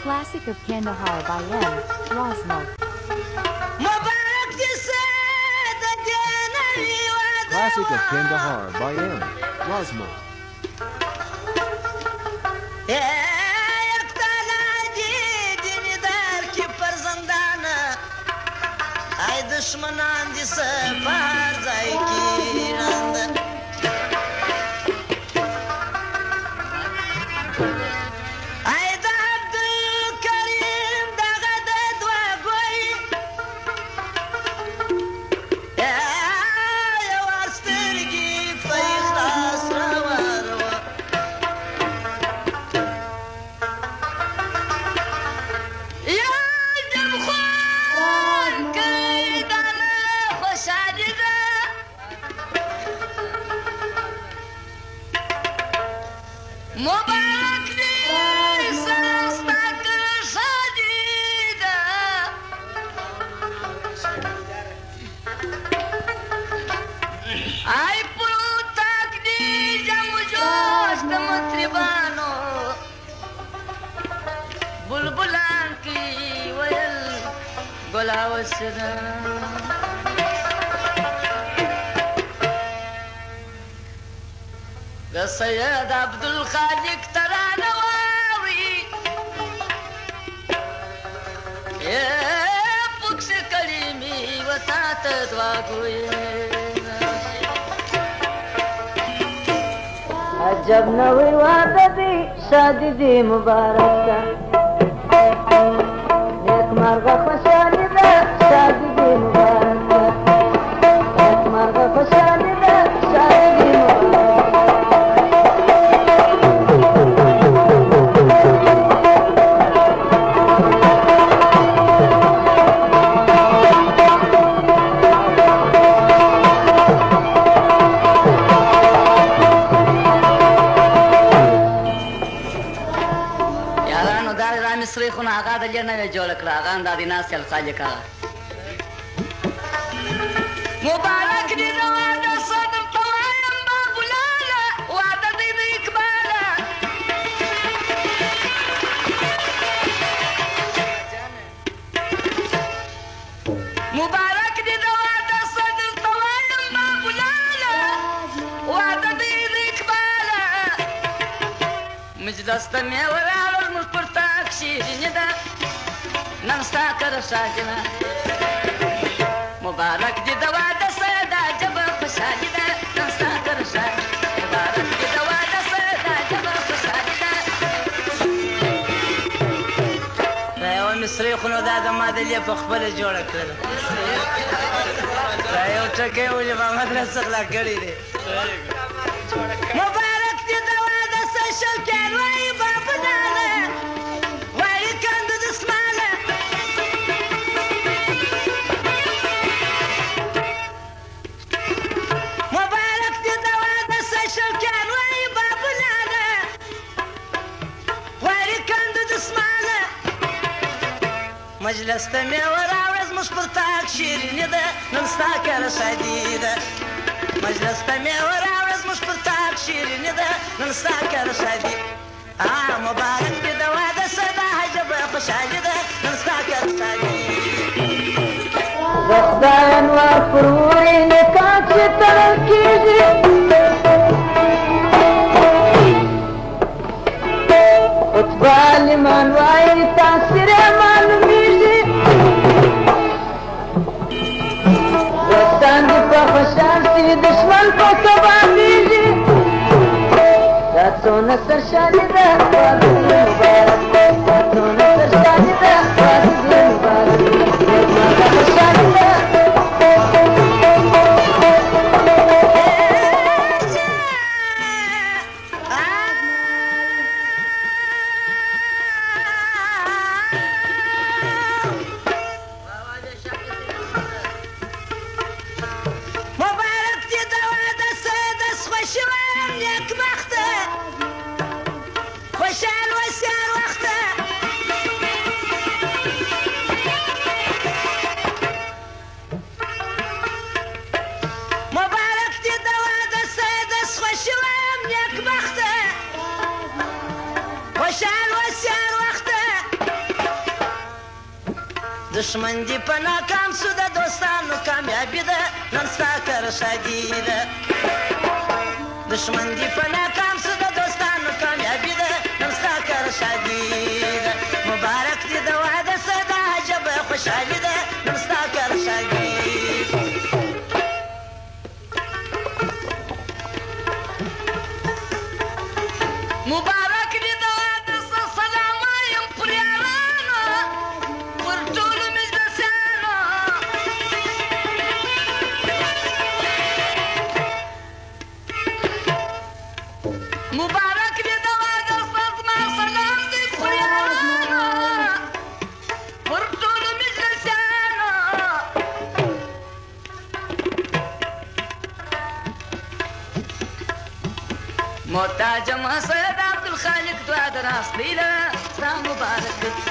Classic of Kandahar by M. Rosmo. Classic of Kandahar by M. Rosmo. दुश्मनान जिस पार जाए की रंद السيد عبد الخالق ترى نواوي يا بوكس كلمي وساتت واقوي عجب نوي وعددي شاددي مباركة ليك مرغة خشالي ذا شاددي مباركة ليك مرغة خشالي ذا شاددي مباركة صريخنا عقاد الجنة يجولك راغان دادي ناس الخالق مبارك دي نواد الصدم طوايم بابو لالا وعدد دي إقبالا مبارك دي نواد الصدم طوايم بابو لالا وعدد دي إقبالا مجلس تمي ورا المسبرتا شيرين دا نمستاكر شاجنا مبارك دي دواد سيدا جبر خشاجدا نمستاكر شاجنا مبارك دي دواد سيدا جبر خشاجدا رايو مصري خنو دا ما دلي فخبل جوړ کړل رايو ټکه ولې ما مدرسه خلا کړی دي مبارک دي دواد سشل کړوي بابا مجلس تمي وراوز مش برتاك شيرين ده نمستاكر شديدة مجلس تمي وراوز مش برتاك شيرين ده نمستاكر شديد مبارك بدواد السدا هجب خشاجدة نمستاكر شديد غصبان وفروري نكاك تركيزي اطبال من واي تاثير معلوميزي وستاندي بخشانسي دشمن بكبابيزي لا تسونا سرشاني ده وادي مبارك لا تسونا سرشاني ده وادي مبارك ما بخشاني ده وشال وسير وقته دشمن دی په ناکام سو د دوستانو کامیابی ده نن ستا کر شادي ده دشمن دی په ناکام سو د دوستانو کامیابی ده نن ستا کر شادي ده مبارک دی د واده صدا عجب خوشحالي ده نن ستا کر شادي مبارک دی د واده سلام وایم پر یارانو پر ټولو مجلسیانو مبارک دی د واده زما سلام دی پر یارانو پر ټولو مجلسیانو محتاج مسعود عبدالخالق دعا در اصلیله ستا مبارک